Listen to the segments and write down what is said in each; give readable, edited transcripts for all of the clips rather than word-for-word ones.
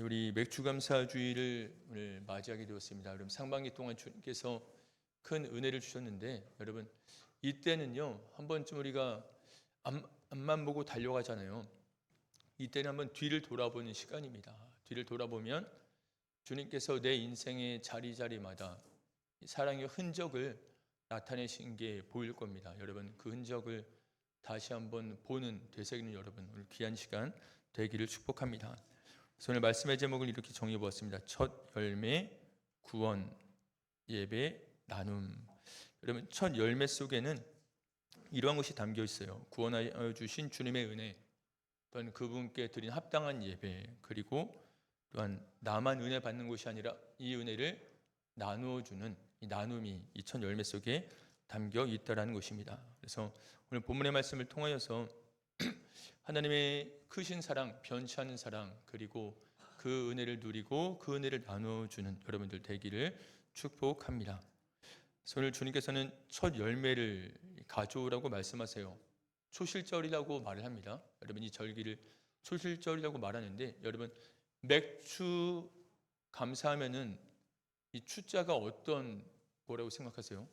우리 맥주감사주의를 맞이하게 되었습니다. 그럼 상반기 동안 주님께서 큰 은혜를 주셨는데, 여러분 이때는요 한 번쯤 우리가 앞만 보고 달려가잖아요. 이때는 한번 뒤를 돌아보는 시간입니다. 뒤를 돌아보면 주님께서 내 인생의 자리자리마다 사랑의 흔적을 나타내신 게 보일 겁니다. 여러분 그 흔적을 다시 한번 보는 되새기는 여러분, 오늘 귀한 시간 되기를 축복합니다. 그래서 오늘 말씀의 제목을 이렇게 정해 보았습니다. 첫 열매, 구원, 예배, 나눔. 여러분 첫 열매 속에는 이러한 것이 담겨 있어요. 구원하여 주신 주님의 은혜, 또한 그분께 드린 합당한 예배, 그리고 또한 나만 은혜 받는 것이 아니라 이 은혜를 나누어 주는 이 나눔이 이 첫 열매 속에 담겨 있다라는 것입니다. 그래서 오늘 본문의 말씀을 통하여서 하나님의 크신 사랑, 변치 않는 사랑, 그리고 그 은혜를 누리고 그 은혜를 나눠주는 여러분들 되기를 축복합니다. 그래서 오늘 주님께서는 첫 열매를 가져오라고 말씀하세요. 초실절이라고 말을 합니다. 여러분 이 절기를 초실절이라고 말하는데, 여러분 맥주 감사하면은 이 추자가 어떤 거라고 생각하세요?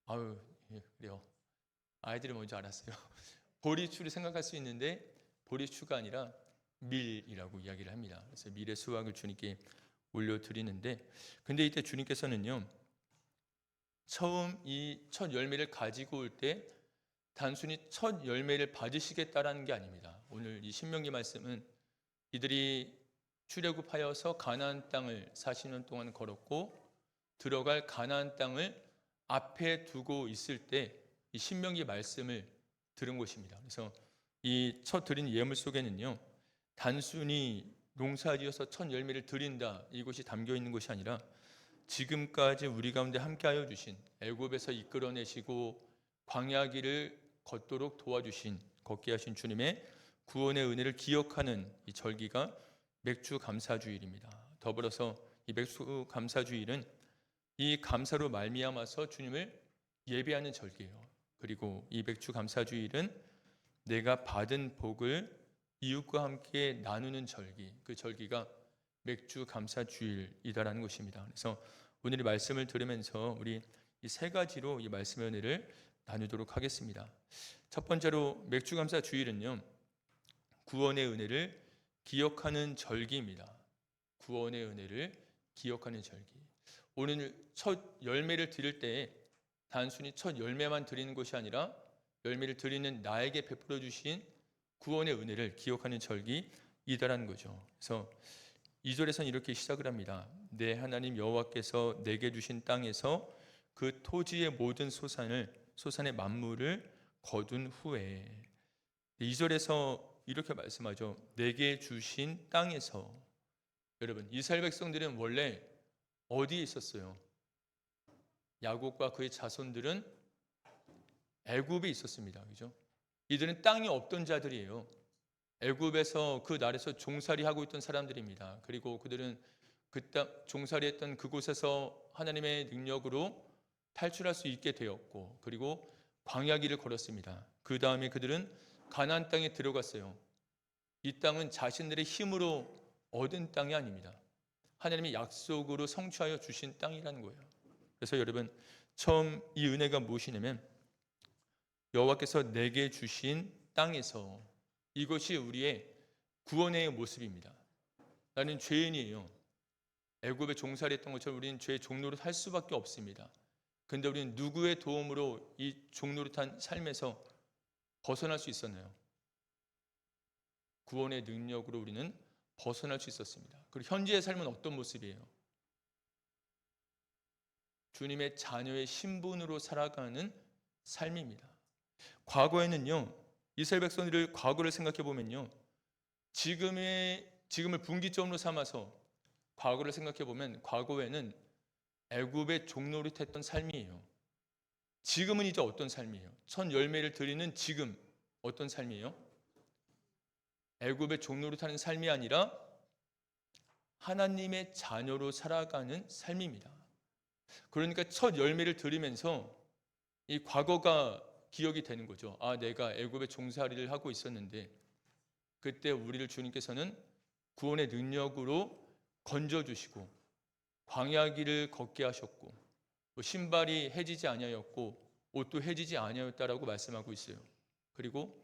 아유, 예, 그래요. 아이들이 뭔지 알았어요. 보리추를 생각할 수 있는데 보리추가 아니라 밀이라고 이야기를 합니다. 그래서 밀의 수확을 주님께 올려드리는데, 근데 이때 주님께서는요 처음 이 첫 열매를 가지고 올 때 단순히 첫 열매를 받으시겠다라는 게 아닙니다. 오늘 이 신명기 말씀은 이들이 출애굽하여서 가나안 땅을 40년 동안 걸었고 들어갈 가나안 땅을 앞에 두고 있을 때 이 신명기 말씀을 들은 것입니다. 그래서 이 첫 드린 예물 속에는요 단순히 농사지어서 첫 열매를 드린다 이것이 담겨 있는 것이 아니라 지금까지 우리 가운데 함께하여 주신, 애굽에서 이끌어내시고 광야길을 걷도록 도와주신, 걷게 하신 주님의 구원의 은혜를 기억하는 이 절기가 맥주 감사주일입니다. 더불어서 이 맥주 감사주일은 이 감사로 말미암아서 주님을 예배하는 절기예요. 그리고 이 맥주 감사주일은 내가 받은 복을 이웃과 함께 나누는 절기, 그 절기가 맥주 감사주일이다라는 것입니다. 그래서 오늘 이 말씀을 들으면서 우리 이 세 가지로 이 말씀의 은혜를 나누도록 하겠습니다. 첫 번째로 맥주 감사주일은요 구원의 은혜를 기억하는 절기입니다. 구원의 은혜를 기억하는 절기. 오늘 첫 열매를 드릴 때 단순히 첫 열매만 드리는 것이 아니라 열매를 드리는 나에게 베풀어 주신 구원의 은혜를 기억하는 절기이다라는 거죠. 그래서 2절에서는 이렇게 시작을 합니다. 내 하나님 여호와께서 내게 주신 땅에서 그 토지의 모든 소산의 만물을 거둔 후에, 2절에서 이렇게 말씀하죠. 내게 주신 땅에서. 여러분 이스라엘 백성들은 원래 어디에 있었어요? 야곱과 그의 자손들은 애굽에 있었습니다. 그죠? 이들은 땅이 없던 자들이에요. 애굽에서 그 나라에서 종살이하고 있던 사람들입니다. 그리고 그들은 그 땅 종살이했던 그곳에서 하나님의 능력으로 탈출할 수 있게 되었고, 그리고 광야길을 걸었습니다. 그 다음에 그들은 가나안 땅에 들어갔어요. 이 땅은 자신들의 힘으로 얻은 땅이 아닙니다. 하나님의 약속으로 성취하여 주신 땅이라는 거예요. 그래서 여러분 처음 이 은혜가 무엇이냐면 여호와께서 내게 주신 땅에서, 이것이 우리의 구원의 모습입니다. 나는 죄인이에요. 애굽에 종살이했던 것처럼 우리는 죄의 종노릇 할 수밖에 없습니다. 그런데 우리는 누구의 도움으로 이 종노릇한 삶에서 벗어날 수 있었나요? 구원의 능력으로 우리는 벗어날 수 있었습니다. 그리고 현재의 삶은 어떤 모습이에요? 주님의 자녀의 신분으로 살아가는 삶입니다. 과거에는요 이스라엘 백성들을 과거를 생각해 보면요 지금을 분기점으로 삼아서 과거를 생각해 보면 과거에는 애굽의 종노릇했던 삶이에요. 지금은 이제 어떤 삶이에요? 첫 열매를 드리는 지금 어떤 삶이에요? 애굽의 종노릇하는 삶이 아니라 하나님의 자녀로 살아가는 삶입니다. 그러니까 첫 열매를 드리면서 이 과거가 기억이 되는 거죠. 아, 내가 애굽의 종살이를 하고 있었는데 그때 우리를 주님께서는 구원의 능력으로 건져주시고 광야 길을 걷게 하셨고 또 신발이 해지지 아니하였고 옷도 해지지 아니하였다라고 말씀하고 있어요. 그리고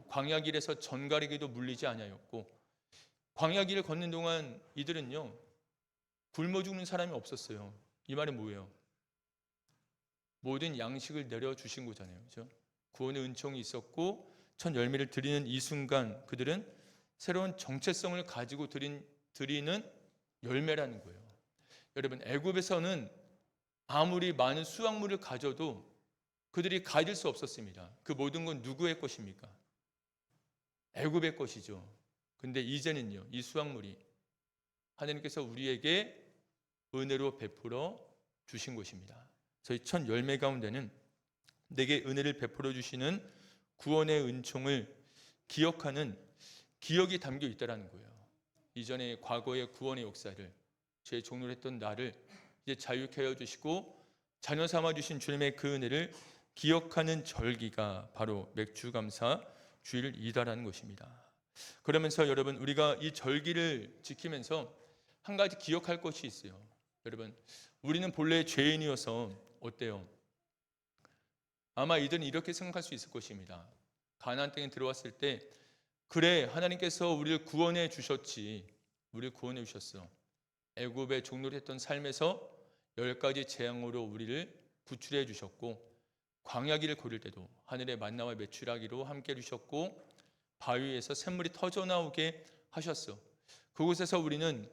광야 길에서 전갈에게도 물리지 아니하였고 광야 길을 걷는 동안 이들은요 굶어 죽는 사람이 없었어요. 이 말은 뭐예요? 모든 양식을 내려주신 거잖아요. 그렇죠? 구원의 은총이 있었고 첫 열매를 드리는 이 순간 그들은 새로운 정체성을 가지고 드리는 열매라는 거예요. 여러분, 애굽에서는 아무리 많은 수확물을 가져도 그들이 가질 수 없었습니다. 그 모든 건 누구의 것입니까? 애굽의 것이죠. 근데 이제는요, 이 수확물이 하나님께서 우리에게 은혜로 베풀어 주신 것입니다. 저희 첫 열매 가운데는 내게 은혜를 베풀어 주시는 구원의 은총을 기억하는 기억이 담겨 있다는 거예요. 이전에 과거의 구원의 역사를 죄의 종로를 했던 나를 이제 자유케 하여 주시고 자녀 삼아 주신 주님의 그 은혜를 기억하는 절기가 바로 맥주감사 주일이다라는 것입니다. 그러면서 여러분 우리가 이 절기를 지키면서 한 가지 기억할 것이 있어요. 여러분 우리는 본래 죄인이어서 어때요? 아마 이들은 이렇게 생각할 수 있을 것입니다. 가나안 땅에 들어왔을 때 그래 하나님께서 우리를 구원해 주셨지. 우리를 구원해 주셨어. 애굽의 종노릇 했던 삶에서 10가지 재앙으로 우리를 구출해 주셨고 광야 길을 걸을 때도 하늘의 만나와 메추라기로 함께 해주셨고 바위에서 샘물이 터져나오게 하셨어. 그곳에서 우리는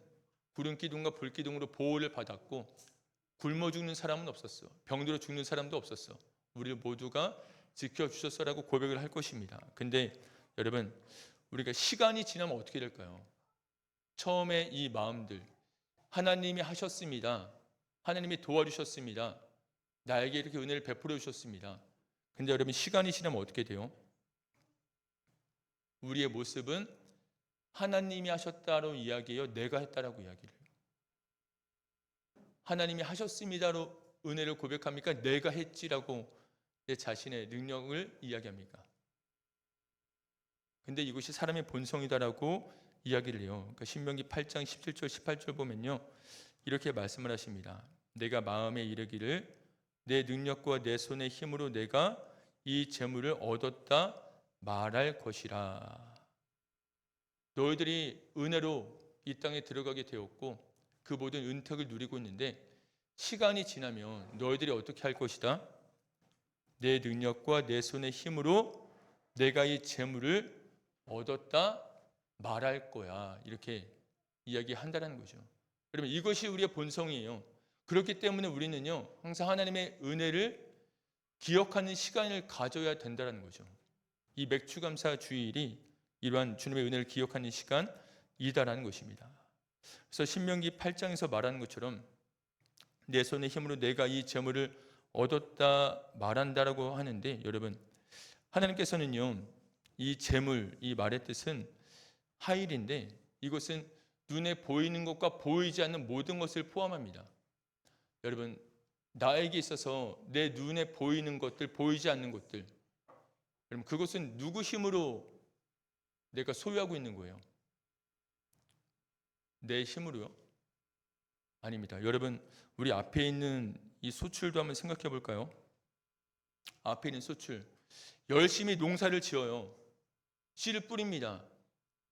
구름 기둥과 불 기둥으로 보호를 받았고 굶어 죽는 사람은 없었어. 병들어 죽는 사람도 없었어. 우리를 모두가 지켜주셨어라고 고백을 할 것입니다. 근데 여러분 우리가 시간이 지나면 어떻게 될까요? 처음에 이 마음들 하나님이 하셨습니다. 하나님이 도와주셨습니다. 나에게 이렇게 은혜를 베풀어 주셨습니다. 근데 여러분 시간이 지나면 어떻게 돼요? 우리의 모습은 하나님이 하셨다로 이야기해요? 내가 했다라고 이야기를 해요? 하나님이 하셨습니다로 은혜를 고백합니까? 내가 했지라고 내 자신의 능력을 이야기합니까? 근데 이것이 사람의 본성이다라고 이야기를 해요. 그러니까 신명기 8장 17절 18절 보면요. 이렇게 말씀을 하십니다. 내가 마음에 이르기를 내 능력과 내 손의 힘으로 내가 이 재물을 얻었다 말할 것이라. 너희들이 은혜로 이 땅에 들어가게 되었고 그 모든 은택을 누리고 있는데 시간이 지나면 너희들이 어떻게 할 것이다? 내 능력과 내 손의 힘으로 내가 이 재물을 얻었다 말할 거야. 이렇게 이야기한다는 거죠. 여러분 이것이 우리의 본성이에요. 그렇기 때문에 우리는요 항상 하나님의 은혜를 기억하는 시간을 가져야 된다는 거죠. 이 맥주감사 주일이 이러한 주님의 은혜를 기억하는 시간이다라는 것입니다. 그래서 신명기 8장에서 말하는 것처럼 내 손의 힘으로 내가 이 재물을 얻었다 말한다라고 하는데 여러분 하나님께서는요 이 재물 이 말의 뜻은 하일인데 이것은 눈에 보이는 것과 보이지 않는 모든 것을 포함합니다. 여러분 나에게 있어서 내 눈에 보이는 것들 보이지 않는 것들 여러분 그것은 누구 힘으로 내가 소유하고 있는 거예요? 내 힘으로요? 아닙니다. 여러분 우리 앞에 있는 이 소출도 한번 생각해 볼까요? 앞에 있는 소출 열심히 농사를 지어요. 씨를 뿌립니다.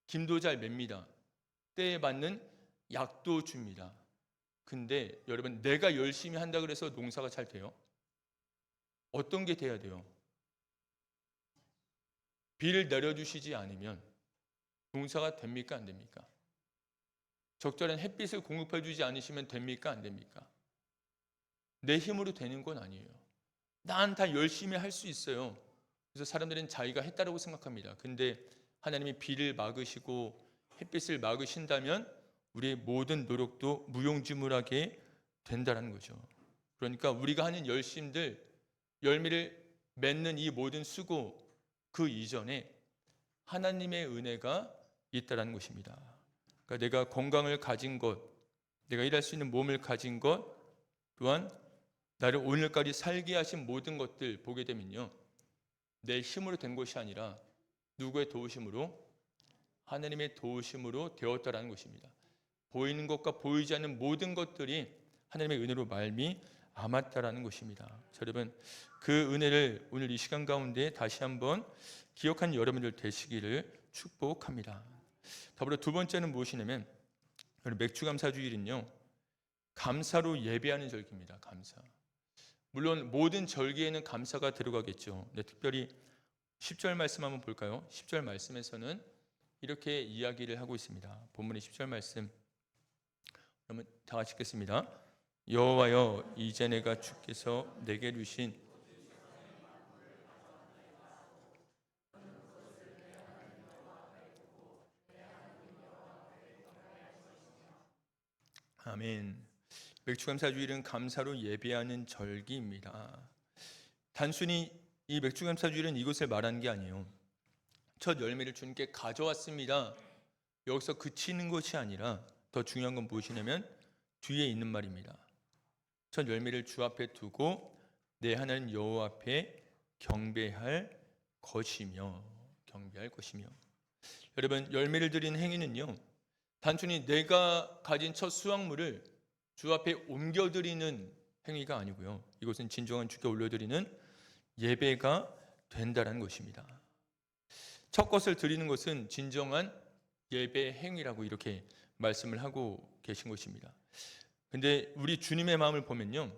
김도 잘 맵니다. 때에 맞는 약도 줍니다. 근데 여러분 내가 열심히 한다 그래서 농사가 잘 돼요? 어떤 게 돼야 돼요? 비를 내려주시지 않으면 농사가 됩니까? 안 됩니까? 적절한 햇빛을 공급해 주지 않으시면 됩니까? 안 됩니까? 내 힘으로 되는 건 아니에요. 난 다 열심히 할 수 있어요. 그래서 사람들은 자기가 했다라고 생각합니다. 근데 하나님이 비를 막으시고 햇빛을 막으신다면 우리의 모든 노력도 무용지물하게 된다는 거죠. 그러니까 우리가 하는 열심들 열매를 맺는 이 모든 수고 그 이전에 하나님의 은혜가 있다는 것입니다. 그러니까 내가 건강을 가진 것, 내가 일할 수 있는 몸을 가진 것, 또한 나를 오늘까지 살게 하신 모든 것들 보게 되면요. 내 힘으로 된 것이 아니라 누구의 도우심으로? 하나님의 도우심으로 되었다라는 것입니다. 보이는 것과 보이지 않는 모든 것들이 하나님의 은혜로 말미암았다라는 것입니다. 자, 여러분, 그 은혜를 오늘 이 시간 가운데 다시 한번 기억하는 여러분들 되시기를 축복합니다. 더불어 두 번째는 무엇이냐면, 맥주감사주일은요, 감사로 예배하는 절기입니다. 감사. 물론 모든 절기에는 감사가 들어가겠죠. 네, 특별히 10절 말씀 한번 볼까요? 10절 말씀에서는 이렇게 이야기를 하고 있습니다. 본문의 10절 말씀, 그러면 다 같이 읽겠습니다. 여호와여, 이제 내가 주께서 내게 주신 아멘. 맥주감사주일은 감사로 예배하는 절기입니다. 단순히 이 맥주감사주일은 이것을 말하는 게 아니에요. 첫 열매를 주님께 가져왔습니다. 여기서 그치는 것이 아니라 더 중요한 건 무엇이냐면 뒤에 있는 말입니다. 첫 열매를 주 앞에 두고 내 하나님 여호와 앞에 경배할 것이며 여러분, 열매를 드리는 행위는요, 단순히 내가 가진 첫 수확물을 주 앞에 옮겨드리는 행위가 아니고요, 이것은 진정한 주께 올려드리는 예배가 된다는 것입니다. 첫 것을 드리는 것은 진정한 예배 행위라고 이렇게 말씀을 하고 계신 것입니다. 근데 우리 주님의 마음을 보면요,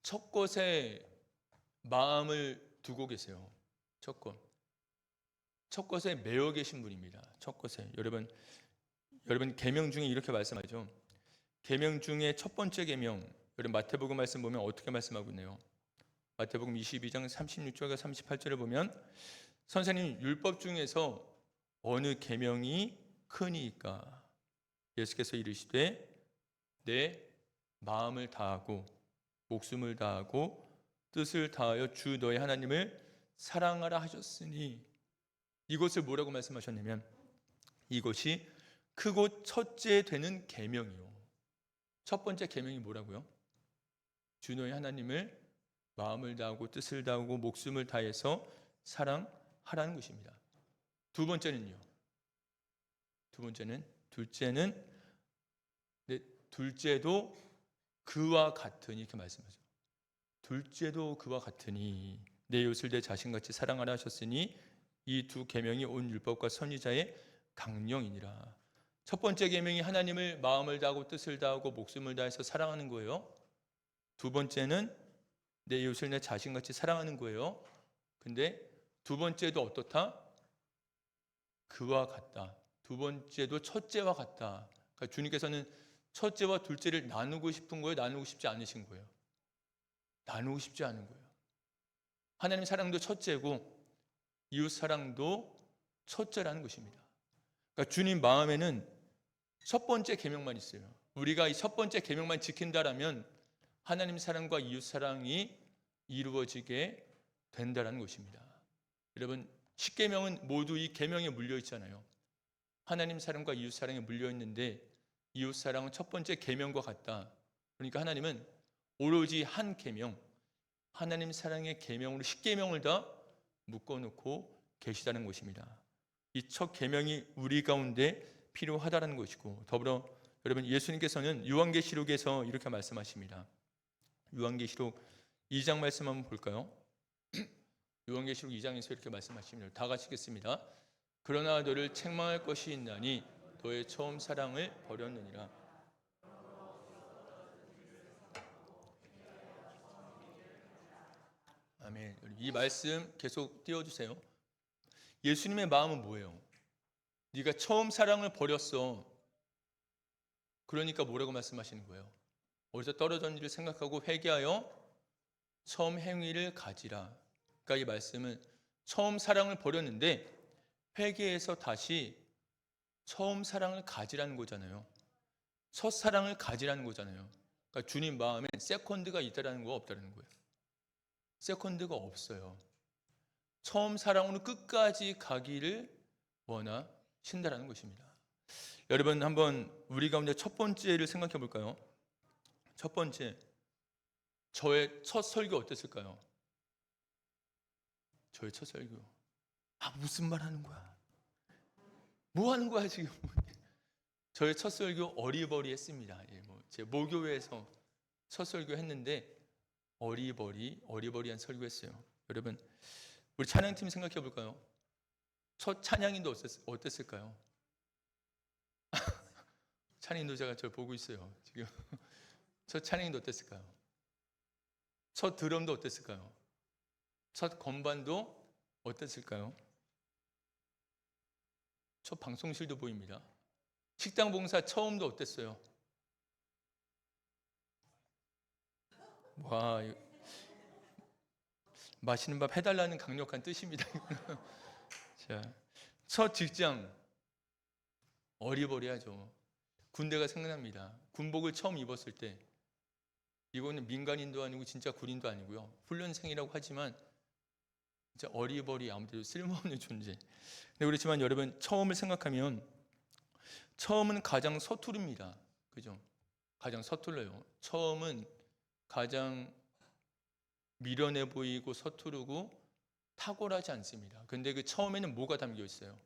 첫 것에 마음을 두고 계세요. 첫 것에 매여 계신 분입니다. 첫 것에. 여러분 계명 중에 이렇게 말씀하죠. 계명 중에 첫 번째 계명, 여러분 마태복음 말씀 보면 어떻게 말씀하고 있네요. 마태복음 22장 36절과 38절을 보면, 선생님, 율법 중에서 어느 계명이 크니까? 예수께서 이르시되 내 마음을 다하고 목숨을 다하고 뜻을 다하여 주 너의 하나님을 사랑하라 하셨으니, 이것을 뭐라고 말씀하셨냐면 이것이 크고 첫째 되는 계명이요. 첫 번째 계명이 뭐라고요? 주 너의 하나님을 마음을 다하고 뜻을 다하고 목숨을 다해서 사랑하라는 것입니다. 두 번째는요. 둘째도 그와 같으니, 이렇게 말씀하죠. 둘째도 그와 같으니 내 이웃을 내 자신같이 사랑하라 하셨으니 이 두 계명이 온 율법과 선지자의 강령이니라. 첫 번째 계명이 하나님을 마음을 다하고 뜻을 다하고 목숨을 다해서 사랑하는 거예요. 두 번째는 내 이웃을 내 자신같이 사랑하는 거예요. 근데 두 번째도 어떻다? 그와 같다. 두 번째도 첫째와 같다. 그러니까 주님께서는 첫째와 둘째를 나누고 싶은 거예요? 나누고 싶지 않으신 거예요? 나누고 싶지 않은 거예요. 하나님 사랑도 첫째고 이웃 사랑도 첫째라는 것입니다. 그러니까 주님 마음에는 첫 번째 계명만 있어요. 우리가 이 첫 번째 계명만 지킨다라면 하나님 사랑과 이웃 사랑이 이루어지게 된다는 것입니다. 여러분, 10계명은 모두 이 계명에 물려 있잖아요. 하나님 사랑과 이웃 사랑에 물려 있는데 이웃 사랑은 첫 번째 계명과 같다. 그러니까 하나님은 오로지 한 계명, 하나님 사랑의 계명으로 10계명을 다 묶어놓고 계시다는 것입니다. 이 첫 계명이 우리 가운데 필요하다는 것이고, 더불어 여러분, 예수님께서는 요한계시록에서 이렇게 말씀하십니다. 요한계시록 2장 말씀 한번 볼까요? 요한계시록 2장에서 이렇게 말씀하십니다. 다 같이 읽겠습니다. 그러나 너를 책망할 것이 있나니 너의 처음 사랑을 버렸느니라. 아멘. 이 말씀 계속 띄워주세요. 예수님의 마음은 뭐예요? 네가 처음 사랑을 버렸어. 그러니까 뭐라고 말씀하시는 거예요? 어디서 떨어졌는지를 생각하고 회개하여 처음 행위를 가지라. 그러니까 이 말씀은 처음 사랑을 버렸는데 회개해서 다시 처음 사랑을 가지라는 거잖아요. 첫 사랑을 가지라는 거잖아요. 그러니까 주님 마음에 세컨드가 있다라는 거 없다라는 거예요. 세컨드가 없어요. 처음 사랑으로 끝까지 가기를 원하신다라는 것입니다. 여러분, 한번 우리 가운데 첫 번째를 생각해 볼까요? 첫 번째, 저의 첫 설교 어땠을까요? 저의 첫 설교, 무슨 말 하는 거야? 뭐 하는 거야 지금? 저의 첫 설교 어리버리했습니다. 제 모교회에서 첫 설교 했는데 어리버리한 설교했어요. 여러분, 우리 찬양팀 생각해 볼까요? 첫 찬양인도 어땠을까요? 찬양 인도자가 저를 보고 있어요 지금. 첫 찬양인도 어땠을까요? 첫 드럼도 어땠을까요? 첫 건반도 어땠을까요? 첫 방송실도 보입니다. 식당 봉사 처음도 어땠어요? 와, 맛있는 밥 해달라는 강력한 뜻입니다. 자, 첫 직장 어리버리하죠. 군대가 생각납니다. 군복을 처음 입었을 때, 이거는 민간인도 아니고 진짜 군인도 아니고요, 훈련생이라고 하지만 진짜 어리버리, 아무데도 쓸모없는 존재. 근데 그렇지만 여러분, 처음을 생각하면 처음은 가장 서투릅니다. 그죠? 가장 서툴러요. 처음은 가장 미련해 보이고 서투르고 탁월하지 않습니다. 근데 그 처음에는 뭐가 담겨 있어요?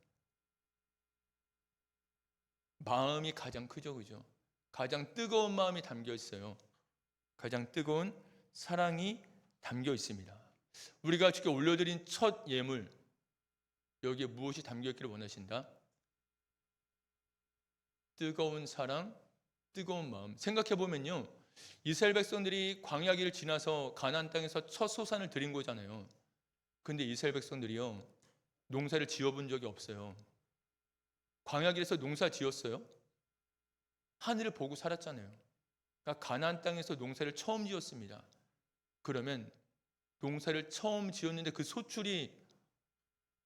마음이 가장 크죠. 그죠? 가장 뜨거운 마음이 담겨 있어요. 가장 뜨거운 사랑이 담겨 있습니다. 우리가 주께 올려드린 첫 예물, 여기에 무엇이 담겨 있기를 원하신다? 뜨거운 사랑, 뜨거운 마음. 생각해 보면요, 이스라엘 백성들이 광야길을 지나서 가나안 땅에서 첫 소산을 드린 거잖아요. 근데 이스라엘 백성들이요, 농사를 지어본 적이 없어요. 광야길에서 농사 지었어요? 하늘을 보고 살았잖아요. 그러니까 가나안 땅에서 농사를 처음 지었습니다. 그러면 농사를 처음 지었는데 그 소출이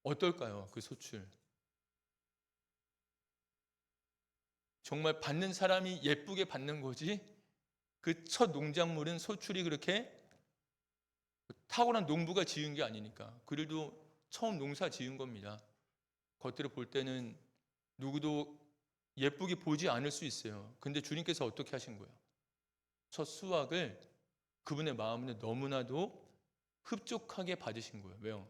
어떨까요? 그 소출. 정말 받는 사람이 예쁘게 받는 거지, 그 첫 농작물은 소출이 그렇게 탁월한 농부가 지은 게 아니니까. 그래도 처음 농사 지은 겁니다. 겉으로 볼 때는 누구도 예쁘게 보지 않을 수 있어요. 근데 주님께서 어떻게 하신 거예요? 첫 수확을 그분의 마음에 너무나도 흡족하게 받으신 거예요. 왜요?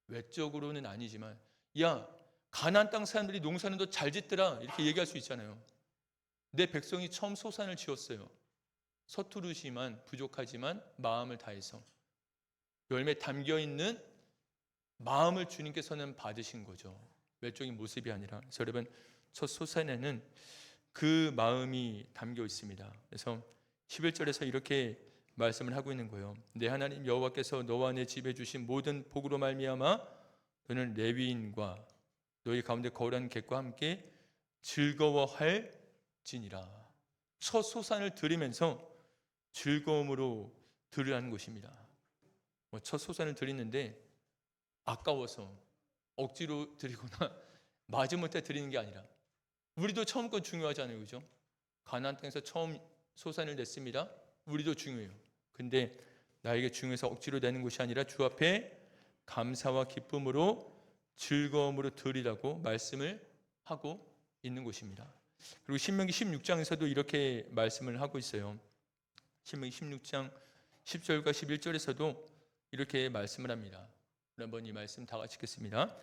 외적으로는 아니지만, 야, 가나안 땅 사람들이 농사는 더 잘 짓더라, 이렇게 얘기할 수 있잖아요. 내 백성이 처음 소산을 지었어요. 서투르지만 부족하지만 마음을 다해서 열매 담겨 있는 마음을 주님께서는 받으신 거죠. 외적인 모습이 아니라. 그래서 여러분, 첫 소산에는 그 마음이 담겨 있습니다. 그래서 11절에서 이렇게 말씀을 하고 있는 거예요. 내 하나님 여호와께서 너와 내 집에 주신 모든 복으로 말미암아 너는 레위인과 너희 가운데 거울한 객과 함께 즐거워할지니라. 첫 소산을 드리면서 즐거움으로 드리라는 것입니다. 첫 소산을 드리는데 아까워서 억지로 드리거나 마지못해 드리는 게 아니라, 우리도 처음 건 중요하잖아요. 그죠? 가나안 땅에서 처음 소산을 냈습니다. 우리도 중요해요. 근데 나에게 중요해서 억지로 내는 것이 아니라 주 앞에 감사와 기쁨으로 즐거움으로 드리라고 말씀을 하고 있는 것입니다. 그리고 신명기 16장에서도 이렇게 말씀을 하고 있어요. 신명기 16장 10절과 11절에서도 이렇게 말씀을 합니다. 한번 이 말씀 다 같이 읽겠습니다.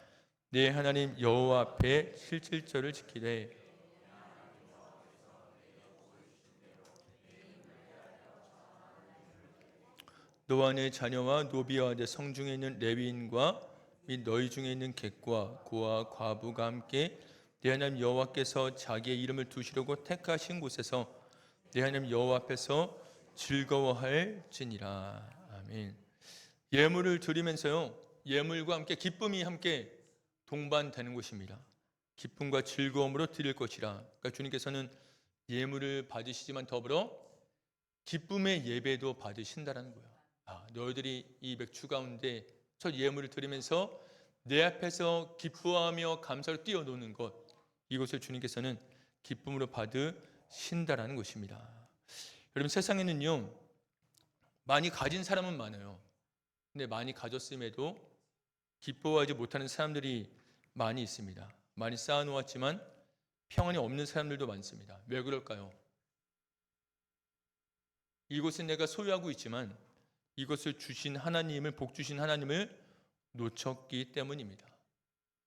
내 하나님 여호와 앞에 실질절을 지키되 너와 내 자녀와 노비와 내 성중에 있는 레위인과 및 너희 중에 있는 객과 고아 과부가 함께 내 하나님 여호와께서 자기의 이름을 두시려고 택하신 곳에서 내 하나님 여호와 앞에서 즐거워할지니라. 아멘. 예물을 드리면서요, 예물과 함께 기쁨이 함께 동반되는 것입니다. 기쁨과 즐거움으로 드릴 것이라. 그러니까 주님께서는 예물을 받으시지만 더불어 기쁨의 예배도 받으신다라는 거예요. 너희들이 이 맥주 가운데 첫 예물을 드리면서 내 앞에서 기뻐하며 감사로 뛰어노는 것, 이것을 주님께서는 기쁨으로 받으신다라는 것입니다. 여러분, 세상에는요, 많이 가진 사람은 많아요. 근데 많이 가졌음에도 기뻐하지 못하는 사람들이 많이 있습니다. 많이 쌓아놓았지만 평안이 없는 사람들도 많습니다. 왜 그럴까요? 이것은 내가 소유하고 있지만 이것을 주신 하나님을, 복 주신 하나님을 놓쳤기 때문입니다.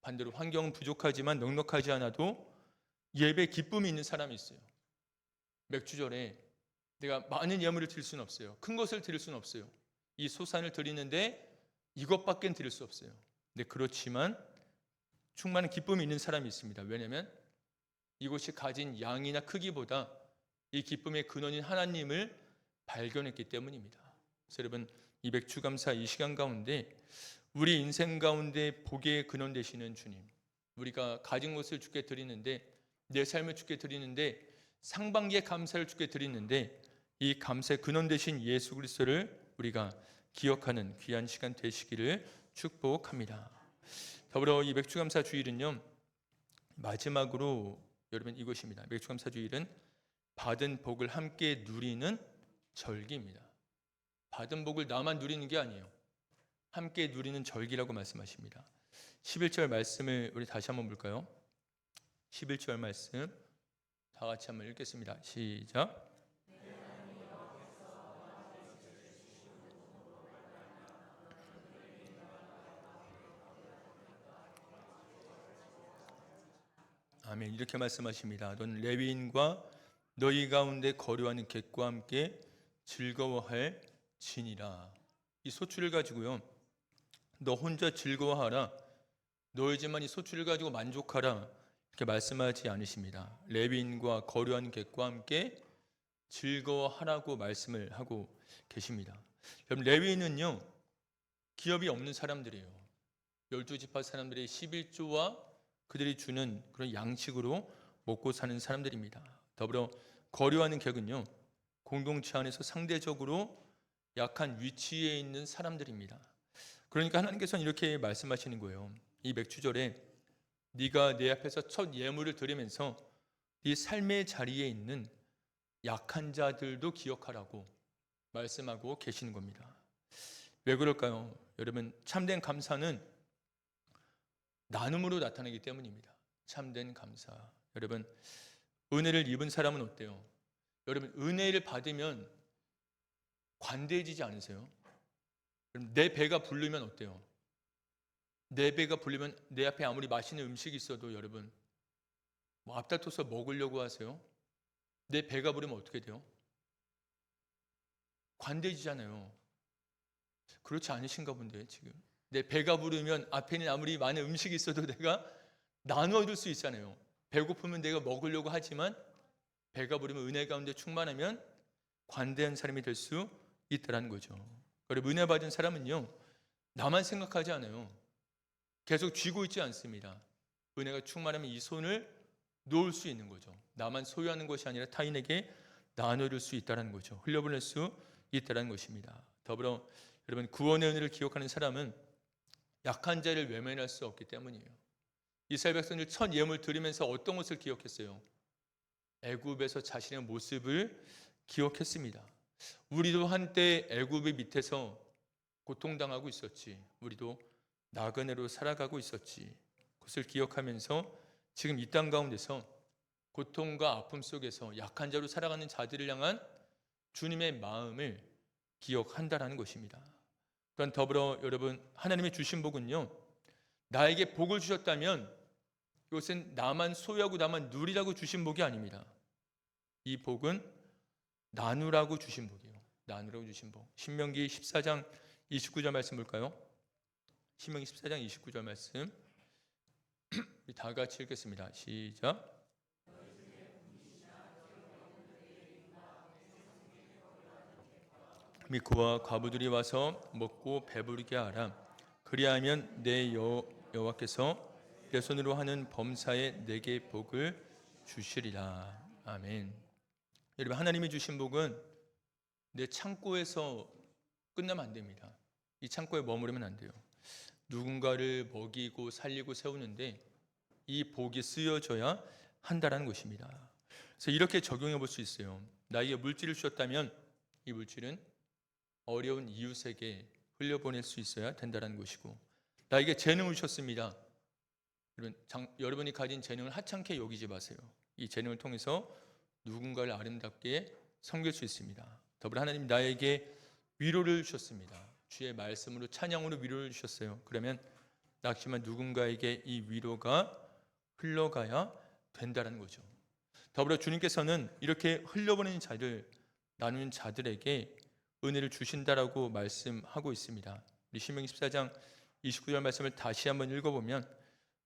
반대로 환경은 부족하지만 넉넉하지 않아도 예배 기쁨이 있는 사람이 있어요. 맥주절에 내가 많은 예물을 드릴 수는 없어요. 큰 것을 드릴 수는 없어요. 이 소산을 드리는데 이것밖엔 드릴 수 없어요. 근데 그렇지만 충만한 기쁨이 있는 사람이 있습니다. 왜냐하면 이곳이 가진 양이나 크기보다 이 기쁨의 근원인 하나님을 발견했기 때문입니다. 그래서 여러분, 이 맥주감사 이 시간 가운데 우리 인생 가운데 복의 근원 되시는 주님, 우리가 가진 것을 주께 드리는데, 내 삶을 주께 드리는데, 상반기의 감사를 주께 드리는데, 이 감사의 근원 되신 예수 그리스도를 우리가 기억하는 귀한 시간 되시기를 축복합니다. 더불어 이 맥주감사 주일은요, 마지막으로 여러분 이것입니다. 맥주감사 주일은 받은 복을 함께 누리는 절기입니다. 받은 복을 나만 누리는 게 아니에요. 함께 누리는 절기라고 말씀하십니다. 11절 말씀을 우리 다시 한번 볼까요? 11절 말씀 다 같이 한번 읽겠습니다. 시작. 아멘. 이렇게 말씀하십니다. 넌 레위인과 너희 가운데 거류하는 객과 함께 즐거워할 진이라. 이 소출을 가지고요, 너 혼자 즐거워하라, 너희지만 이 소출을 가지고 만족하라, 이렇게 말씀하지 않으십니다. 레위인과 거류하는 객과 함께 즐거워하라고 말씀을 하고 계십니다. 여러분, 레위인은요, 기업이 없는 사람들이에요. 12지파 사람들의 11조와 그들이 주는 그런 양식으로 먹고 사는 사람들입니다. 더불어 거류하는 객은요, 공동체 안에서 상대적으로 약한 위치에 있는 사람들입니다. 그러니까 하나님께서는 이렇게 말씀하시는 거예요. 이 맥주절에 네가 내 앞에서 첫 예물을 드리면서 네 삶의 자리에 있는 약한 자들도 기억하라고 말씀하고 계시는 겁니다. 왜 그럴까요? 여러분, 참된 감사는 나눔으로 나타나기 때문입니다. 참된 감사. 여러분, 은혜를 입은 사람은 어때요? 여러분, 은혜를 받으면 관대해지지 않으세요? 내 배가 부르면 어때요? 내 배가 부르면 내 앞에 아무리 맛있는 음식이 있어도 여러분 뭐 앞다퉈서 먹으려고 하세요? 내 배가 부르면 어떻게 돼요? 관대해지잖아요. 그렇지 않으신가 본데 지금 내 배가 부르면 앞에 있는 아무리 많은 음식이 있어도 내가 나누어줄 수 있잖아요. 배고프면 내가 먹으려고 하지만 배가 부르면 은혜 가운데 충만하면 관대한 사람이 될 수 있다는 거죠. 그리고 은혜 받은 사람은요, 나만 생각하지 않아요. 계속 쥐고 있지 않습니다. 은혜가 충만하면 이 손을 놓을 수 있는 거죠. 나만 소유하는 것이 아니라 타인에게 나눠줄 수 있다는 거죠. 흘려보낼 수 있다는 것입니다. 더불어 여러분, 구원의 은혜를 기억하는 사람은 약한 자를 외면할 수 없기 때문이에요. 이스라엘 백성들 첫 예물 드리면서 어떤 것을 기억했어요? 애굽에서 자신의 모습을 기억했습니다. 우리도 한때 애굽의 밑에서 고통당하고 있었지. 우리도 나그네로 살아가고 있었지. 그것을 기억하면서 지금 이 땅 가운데서 고통과 아픔 속에서 약한 자로 살아가는 자들을 향한 주님의 마음을 기억한다라는 것입니다. 또한 더불어 여러분, 하나님의 주신 복은요, 나에게 복을 주셨다면 이것은 나만 소유하고 나만 누리라고 주신 복이 아닙니다. 이 복은 나누라고 주신 복이에요. 나누라고 주신 복. 신명기 14장 29절 말씀 볼까요? 신명기 14장 29절 말씀 우리 다 같이 읽겠습니다. 시작. 및 그와 과부들이 와서 먹고 배부르게 하라. 그리하면 내 여호와께서 내 손으로 하는 범사에 내게 복을 주시리라. 아멘. 여러분, 하나님이 주신 복은 내 창고에서 끝나면 안 됩니다. 이 창고에 머무르면 안 돼요. 누군가를 먹이고 살리고 세우는데 이 복이 쓰여져야 한다는 것입니다. 그래서 이렇게 적용해 볼 수 있어요. 나에게 물질을 주셨다면 이 물질은 어려운 이웃에게 흘려보낼 수 있어야 된다는 것이고, 나에게 재능을 주셨습니다. 여러분이 가진 재능을 하찮게 여기지 마세요. 이 재능을 통해서 누군가를 아름답게 섬길 수 있습니다. 더불어 하나님 나에게 위로를 주셨습니다. 주의 말씀으로 찬양으로 위로를 주셨어요. 그러면 낙심한 누군가에게 이 위로가 흘러가야 된다는 거죠. 더불어 주님께서는 이렇게 흘려보내는 자들, 나누는 자들에게 은혜를 주신다라고 말씀하고 있습니다. 우리 신명기 14장 29절 말씀을 다시 한번 읽어보면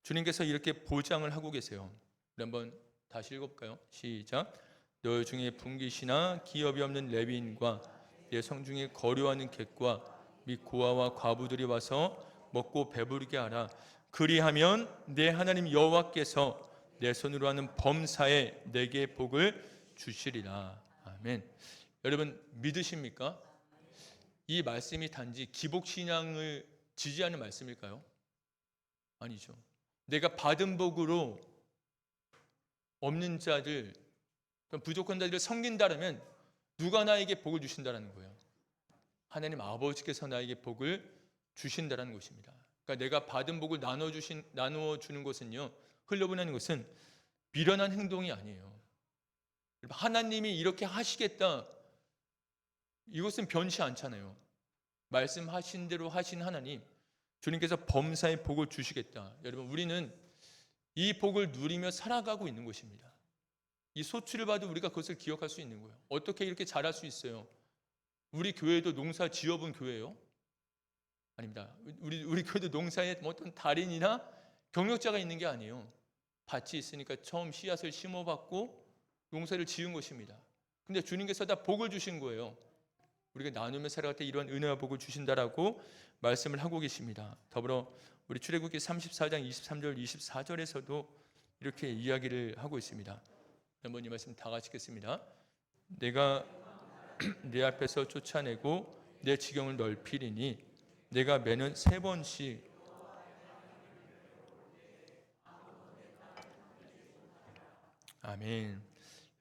주님께서 이렇게 보장을 하고 계세요. 우리 한번 다시 읽어볼까요? 시작. 너 중에 분깃이나 기업이 없는 레위인과 내 성중에 거류하는 객과 및 고아와 과부들이 와서 먹고 배부르게 하라. 그리하면 내 하나님 여호와께서 내 손으로 하는 범사에 내게 복을 주시리라. 아멘. 여러분 믿으십니까? 이 말씀이 단지 기복신앙을 지지하는 말씀일까요? 아니죠. 내가 받은 복으로 없는 자들, 부족한 자들을 섬긴다면 누가 나에게 복을 주신다는 거예요? 하나님 아버지께서 나에게 복을 주신다는 것입니다. 그러니까 내가 받은 복을 나누어 주는 것은요, 흘려보내는 것은 미련한 행동이 아니에요. 하나님이 이렇게 하시겠다, 이것은 변치 않잖아요. 말씀하신 대로 하신 하나님, 주님께서 범사의 복을 주시겠다. 여러분, 우리는 이 복을 누리며 살아가고 있는 것입니다. 이 소출을 봐도 우리가 그것을 기억할 수 있는 거예요. 어떻게 이렇게 잘할 수 있어요? 우리 교회도 농사 지어본 교회예요? 아닙니다. 우리 교회도 농사에 어떤 달인이나 경력자가 있는 게 아니에요. 밭이 있으니까 처음 씨앗을 심어봤고 농사를 지은 것입니다. 근데 주님께서 다 복을 주신 거예요. 우리가 나누며 살아갈 때 이러한 은혜와 복을 주신다라고 말씀을 하고 계십니다. 더불어 우리 출애굽기 34장 23절 24절에서도 이렇게 이야기를 하고 있습니다. 한번 이 말씀 다 같이 읽겠습니다. 내가 내 앞에서 쫓아내고 내 지경을 넓히리니 내가 매년 3번씩 아멘.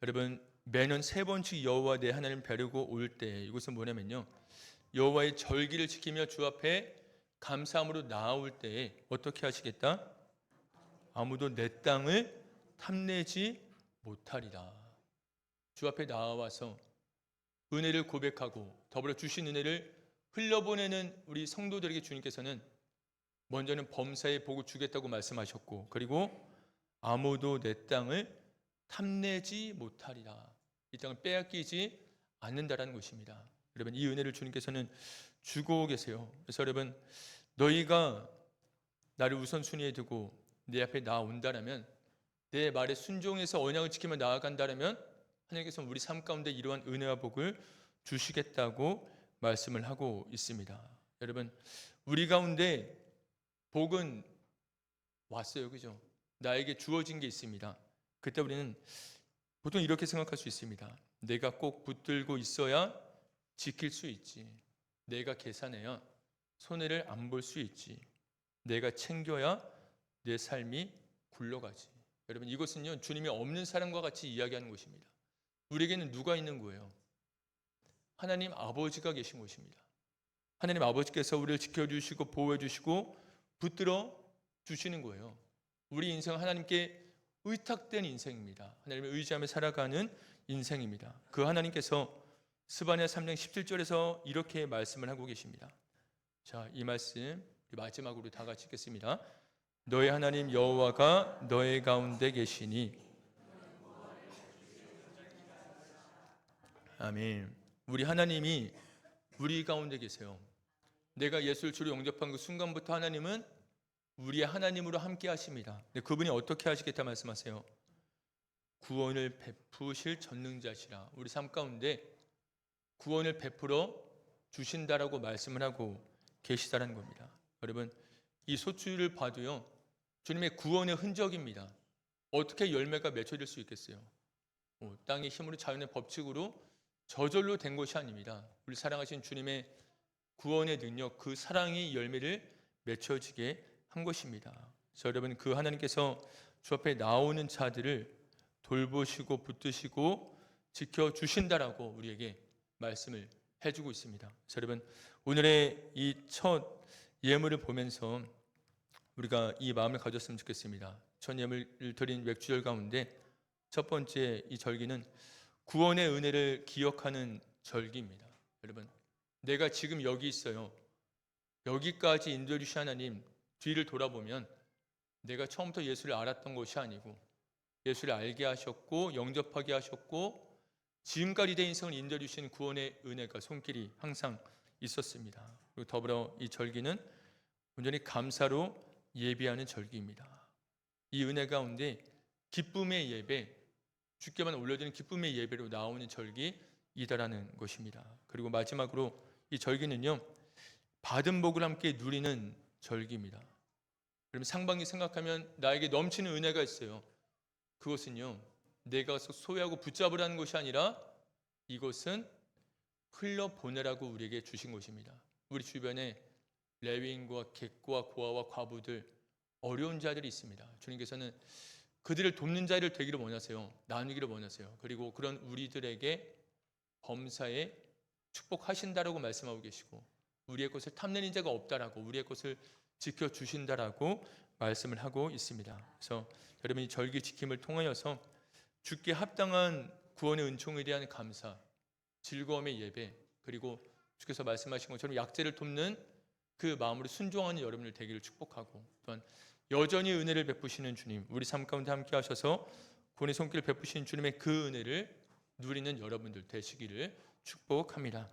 여러분 매년 3번씩 여호와 내 하나님 뵈려고 올 때 이것은 뭐냐면요, 여호와의 절기를 지키며 주 앞에 감사함으로 나아올 때에 어떻게 하시겠다? 아무도 내 땅을 탐내지 못하리라. 주 앞에 나와서 은혜를 고백하고 더불어 주신 은혜를 흘려보내는 우리 성도들에게 주님께서는 먼저는 범사의 복을 주겠다고 말씀하셨고, 그리고 아무도 내 땅을 탐내지 못하리라. 이 땅을 빼앗기지 않는다라는 것입니다. 여러분 이 은혜를 주님께서는 주고 계세요. 그래서 여러분 너희가 나를 우선순위에 두고 내 앞에 나온다라면, 내 말에 순종해서 언약을 지키며 나아간다라면 하나님께서 우리 삶 가운데 이러한 은혜와 복을 주시겠다고 말씀을 하고 있습니다. 여러분 우리 가운데 복은 왔어요. 그죠? 나에게 주어진 게 있습니다. 그때 우리는 보통 이렇게 생각할 수 있습니다. 내가 꼭 붙들고 있어야 지킬 수 있지. 내가 계산해야 손해를 안 볼 수 있지. 내가 챙겨야 내 삶이 굴러가지. 여러분 이것은요 주님이 없는 사람과 같이 이야기하는 것입니다. 우리에게는 누가 있는 거예요? 하나님 아버지가 계신 것입니다. 하나님 아버지께서 우리를 지켜주시고 보호해주시고 붙들어 주시는 거예요. 우리 인생은 하나님께 의탁된 인생입니다. 하나님을 의지하며 살아가는 인생입니다. 그 하나님께서 스바냐 3장 17절에서 이렇게 말씀을 하고 계십니다. 자, 이 말씀 마지막으로 다 같이 읽겠습니다. 너의 하나님 여호와가 너의 가운데 계시니. 아멘. 우리 하나님이 우리 가운데 계세요. 내가 예수를 주로 영접한 그 순간부터 하나님은 우리의 하나님으로 함께 하십니다. 근데 그분이 어떻게 하시겠다 말씀하세요? 구원을 베푸실 전능자시라. 우리 삶 가운데 구원을 베풀어 주신다라고 말씀을 하고 계시다라는 겁니다. 여러분 이 소출을 봐도요 주님의 구원의 흔적입니다. 어떻게 열매가 맺혀질 수 있겠어요? 땅의 힘으로 자연의 법칙으로 저절로 된 것이 아닙니다. 우리 사랑하신 주님의 구원의 능력, 그 사랑이 열매를 맺혀지게 한 것입니다. 그래서 여러분 그 하나님께서 주 앞에 나오는 자들을 돌보시고 붙드시고 지켜주신다라고 우리에게 말씀을 해주고 있습니다. 그래서 여러분 오늘의 이 첫 예물을 보면서 우리가 이 마음을 가졌으면 좋겠습니다. 첫 예물을 드린 맥주절 가운데 첫 번째 이 절기는 구원의 은혜를 기억하는 절기입니다. 여러분 내가 지금 여기 있어요. 여기까지 인도해 주신 하나님 뒤를 돌아보면 내가 처음부터 예수를 알았던 것이 아니고 예수를 알게 하셨고 영접하게 하셨고 지금까지 내 인생을 인도해 주신 구원의 은혜가 손길이 항상 있었습니다. 그리고 더불어 이 절기는 온전히 감사로 예배하는 절기입니다. 이 은혜 가운데 기쁨의 예배, 주께만 올려드리는 기쁨의 예배로 나오는 절기이다라는 것입니다. 그리고 마지막으로 이 절기는요, 받은 복을 함께 누리는 절기입니다. 그러면 상반기 생각하면 나에게 넘치는 은혜가 있어요. 그것은요, 내가 소유하고 붙잡으라는 것이 아니라 이것은 흘려보내라고 우리에게 주신 것입니다. 우리 주변에 레위인과 객과 고아와 과부들, 어려운 자들이 있습니다. 주님께서는 그들을 돕는 자를 되기를 원하세요. 나누기를 원하세요. 그리고 그런 우리들에게 범사에 축복하신다라고 말씀하고 계시고 우리의 것을 탐내는 자가 없다라고 우리의 것을 지켜주신다라고 말씀을 하고 있습니다. 그래서 여러분 이 절기 지킴을 통하여서 주께 합당한 구원의 은총에 대한 감사, 즐거움의 예배, 그리고 주께서 말씀하신 것처럼 약제를 돕는 그 마음으로 순종하는 여러분들 되기를 축복하고 또한 여전히 은혜를 베푸시는 주님, 우리 삶 가운데 함께 하셔서 구원의 손길을 베푸시는 주님의 그 은혜를 누리는 여러분들 되시기를 축복합니다.